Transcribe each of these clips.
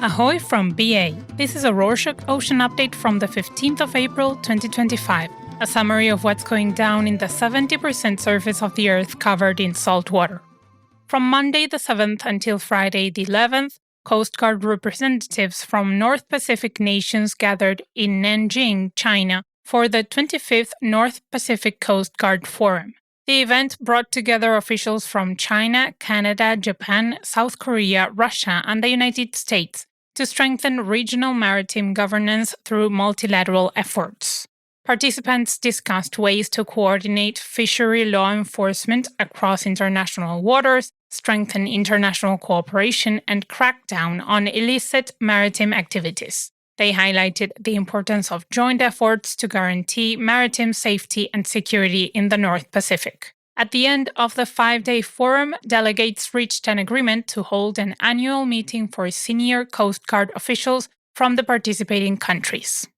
Ahoy from BA. This is a Rorschach Ocean Update from the 15th of April 2025, a summary of what's going down in the 70% surface of the Earth covered in salt water. From Monday the 7th until Friday the 11th, Coast Guard representatives from North Pacific nations gathered in Nanjing, China, for the 25th North Pacific Coast Guard Forum. The event brought together officials from China, Canada, Japan, South Korea, Russia, and the United States to strengthen regional maritime governance through multilateral efforts. Participants discussed ways to coordinate fishery law enforcement across international waters, strengthen international cooperation, and crack down on illicit maritime activities. They highlighted the importance of joint efforts to guarantee maritime safety and security in the North Pacific. At the end of the 5-day forum, delegates reached an agreement to hold an annual meeting for senior Coast Guard officials from the participating countries.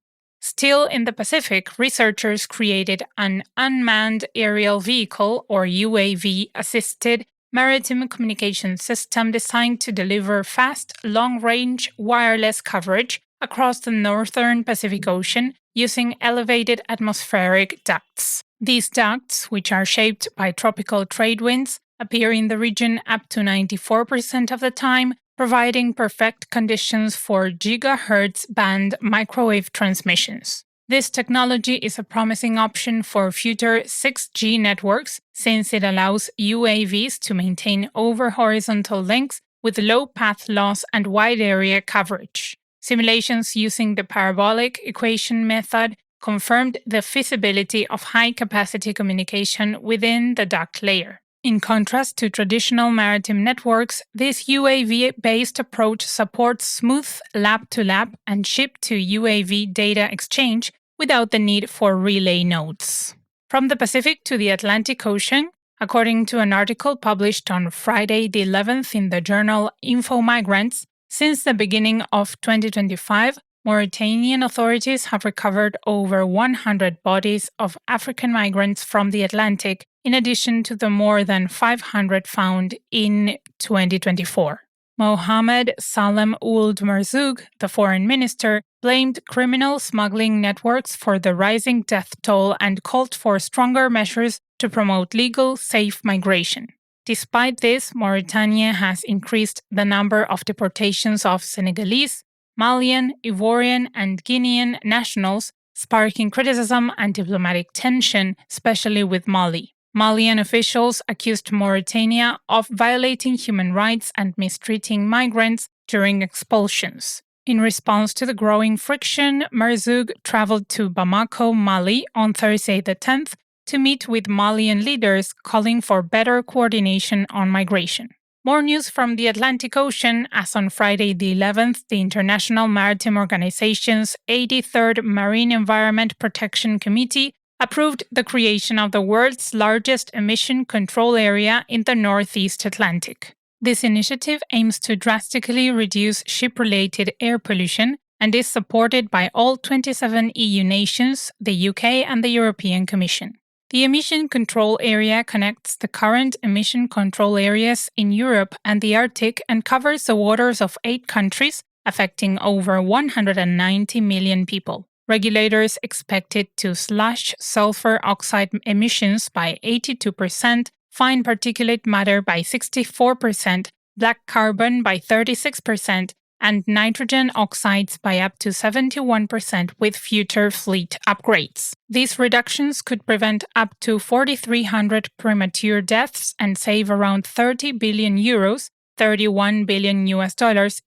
Still in the Pacific, researchers created an unmanned aerial vehicle, or UAV-assisted maritime communication system designed to deliver fast, long-range wireless coverage across the northern Pacific Ocean using elevated atmospheric ducts. These ducts, which are shaped by tropical trade winds, appear in the region up to 94% of the time, providing perfect conditions for gigahertz band microwave transmissions. This technology is a promising option for future 6G networks since it allows UAVs to maintain over-horizontal links with low path loss and wide area coverage. Simulations using the parabolic equation method confirmed the feasibility of high-capacity communication within the duct layer. In contrast to traditional maritime networks, this UAV-based approach supports smooth lab-to-lab and ship-to-UAV data exchange without the need for relay nodes. From the Pacific to the Atlantic Ocean, according to an article published on Friday the 11th in the journal Info Migrants, since the beginning of 2025, Mauritanian authorities have recovered over 100 bodies of African migrants from the Atlantic, in addition to the more than 500 found in 2024. Mohamed Salem Ould Merzoug, the foreign minister, blamed criminal smuggling networks for the rising death toll and called for stronger measures to promote legal, safe migration. Despite this, Mauritania has increased the number of deportations of Senegalese, Malian, Ivorian, and Guinean nationals, sparking criticism and diplomatic tension, especially with Mali. Malian officials accused Mauritania of violating human rights and mistreating migrants during expulsions. In response to the growing friction, Merzoug traveled to Bamako, Mali on Thursday the 10th to meet with Malian leaders calling for better coordination on migration. More news from the Atlantic Ocean, as on Friday the 11th, the International Maritime Organization's 83rd Marine Environment Protection Committee approved the creation of the world's largest emission control area in the Northeast Atlantic. This initiative aims to drastically reduce ship-related air pollution and is supported by all 27 EU nations, the UK, and the European Commission. The Emission Control Area connects the current emission control areas in Europe and the Arctic and covers the waters of 8 countries, affecting over 190 million people. Regulators expect it to slash sulfur oxide emissions by 82%, fine particulate matter by 64%, black carbon by 36%, and nitrogen oxides by up to 71% with future fleet upgrades. These reductions could prevent up to 4,300 premature deaths and save around 30 billion euros, $31 billion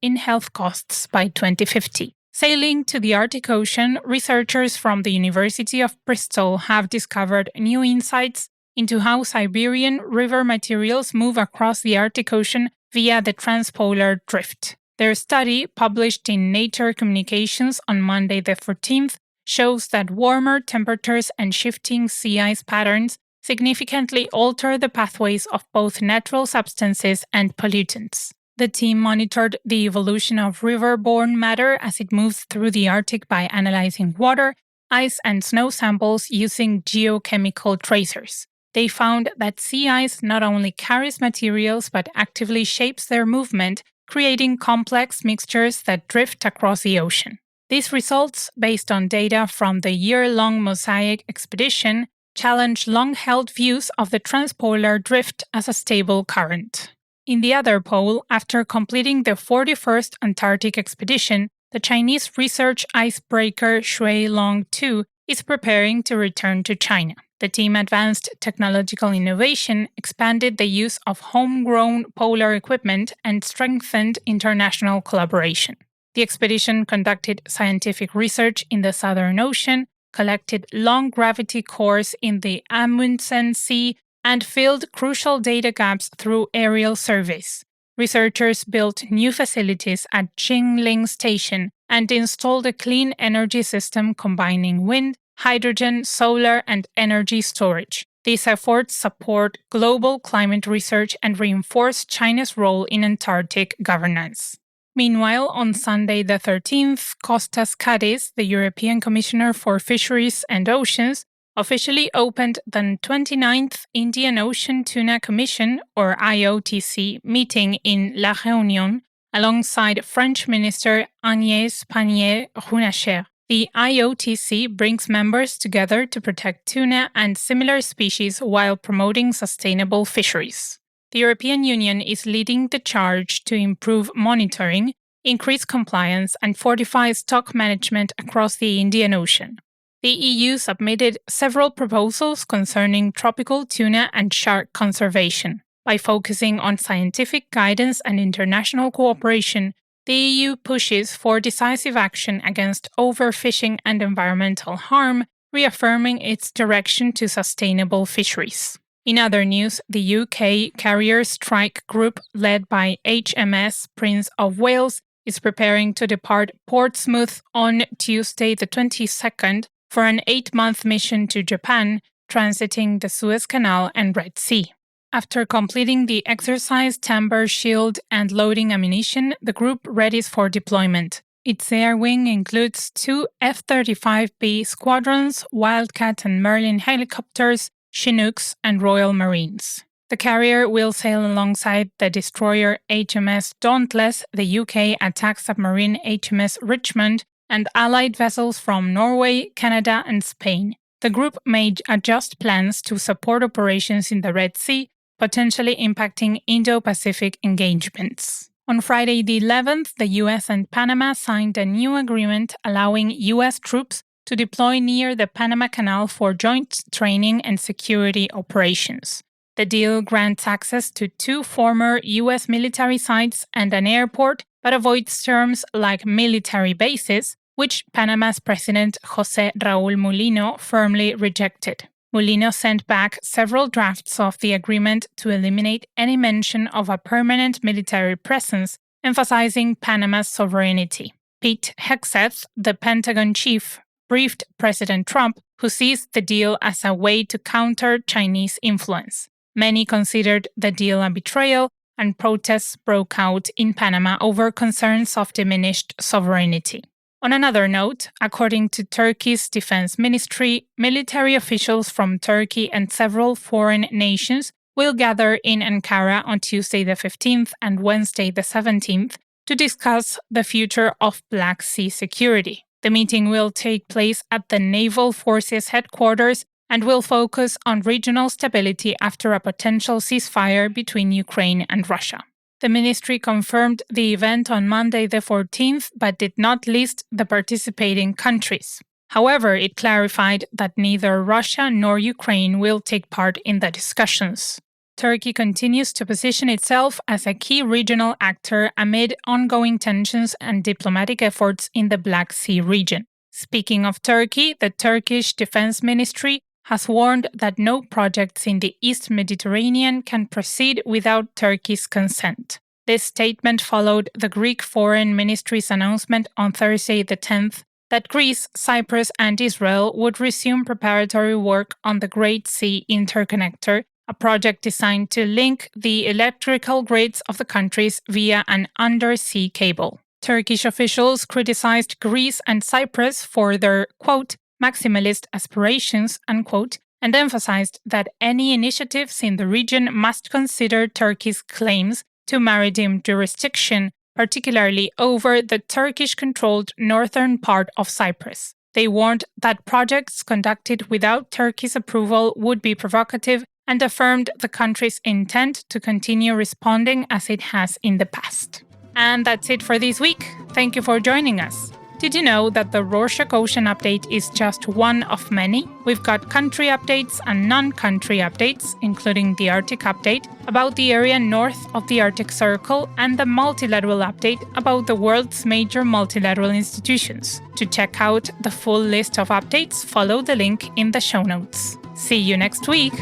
in health costs by 2050. Sailing to the Arctic Ocean, researchers from the University of Bristol have discovered new insights into how Siberian river materials move across the Arctic Ocean via the transpolar drift. Their study, published in Nature Communications on Monday the 14th, shows that warmer temperatures and shifting sea ice patterns significantly alter the pathways of both natural substances and pollutants. The team monitored the evolution of riverborne matter as it moves through the Arctic by analyzing water, ice, and snow samples using geochemical tracers. They found that sea ice not only carries materials but actively shapes their movement, creating complex mixtures that drift across the ocean. These results, based on data from the year-long Mosaic expedition, challenge long-held views of the transpolar drift as a stable current. In the other pole, after completing the 41st Antarctic expedition, the Chinese research icebreaker Xuelong 2 is preparing to return to China. The team advanced technological innovation, expanded the use of homegrown polar equipment, and strengthened international collaboration. The expedition conducted scientific research in the Southern Ocean, collected long-gravity cores in the Amundsen Sea, and filled crucial data gaps through aerial surveys. Researchers built new facilities at Xuelong Station and installed a clean energy system combining wind, hydrogen, solar, and energy storage. These efforts support global climate research and reinforce China's role in Antarctic governance. Meanwhile, on Sunday the 13th, Kostas Kadis, the European Commissioner for Fisheries and Oceans, officially opened the 29th Indian Ocean Tuna Commission, or IOTC, meeting in La Réunion alongside French Minister Agnès Pannier-Runacher. The IOTC brings members together to protect tuna and similar species while promoting sustainable fisheries. The European Union is leading the charge to improve monitoring, increase compliance, and fortify stock management across the Indian Ocean. The EU submitted several proposals concerning tropical tuna and shark conservation. By focusing on scientific guidance and international cooperation, the EU pushes for decisive action against overfishing and environmental harm, reaffirming its direction to sustainable fisheries. In other news, the UK carrier strike group led by HMS Prince of Wales is preparing to depart Portsmouth on Tuesday the 22nd for an 8-month mission to Japan, transiting the Suez Canal and Red Sea. After completing the exercise Timber Shield and loading ammunition, the group readies for deployment. Its air wing includes 2 F-35B squadrons, Wildcat and Merlin helicopters, Chinooks, and Royal Marines. The carrier will sail alongside the destroyer HMS Dauntless, the UK attack submarine HMS Richmond, and allied vessels from Norway, Canada, and Spain. The group may adjust plans to support operations in the Red Sea, potentially impacting Indo-Pacific engagements. On Friday the 11th, the US and Panama signed a new agreement allowing US troops to deploy near the Panama Canal for joint training and security operations. The deal grants access to 2 former US military sites and an airport, but avoids terms like military bases, which Panama's President José Raúl Mulino firmly rejected. Mulino sent back several drafts of the agreement to eliminate any mention of a permanent military presence, emphasizing Panama's sovereignty. Pete Hegseth, the Pentagon chief, briefed President Trump, who sees the deal as a way to counter Chinese influence. Many considered the deal a betrayal, and protests broke out in Panama over concerns of diminished sovereignty. On another note, according to Turkey's defense ministry, military officials from Turkey and several foreign nations will gather in Ankara on Tuesday the 15th and Wednesday the 17th to discuss the future of Black Sea security. The meeting will take place at the Naval Forces headquarters and will focus on regional stability after a potential ceasefire between Ukraine and Russia. The ministry confirmed the event on Monday the 14th, but did not list the participating countries. However, it clarified that neither Russia nor Ukraine will take part in the discussions. Turkey continues to position itself as a key regional actor amid ongoing tensions and diplomatic efforts in the Black Sea region. Speaking of Turkey, the Turkish Defense Ministry has warned that no projects in the East Mediterranean can proceed without Turkey's consent. This statement followed the Greek Foreign Ministry's announcement on Thursday the 10th that Greece, Cyprus, and Israel would resume preparatory work on the Great Sea Interconnector, a project designed to link the electrical grids of the countries via an undersea cable. Turkish officials criticized Greece and Cyprus for their, quote, maximalist aspirations, unquote, and emphasized that any initiatives in the region must consider Turkey's claims to maritime jurisdiction, particularly over the Turkish-controlled northern part of Cyprus. They warned that projects conducted without Turkey's approval would be provocative and affirmed the country's intent to continue responding as it has in the past. And that's it for this week. Thank you for joining us. Did you know that the Rorschach Ocean Update is just one of many? We've got country updates and non-country updates, including the Arctic update, about the area north of the Arctic Circle, and the multilateral update about the world's major multilateral institutions. To check out the full list of updates, follow the link in the show notes. See you next week!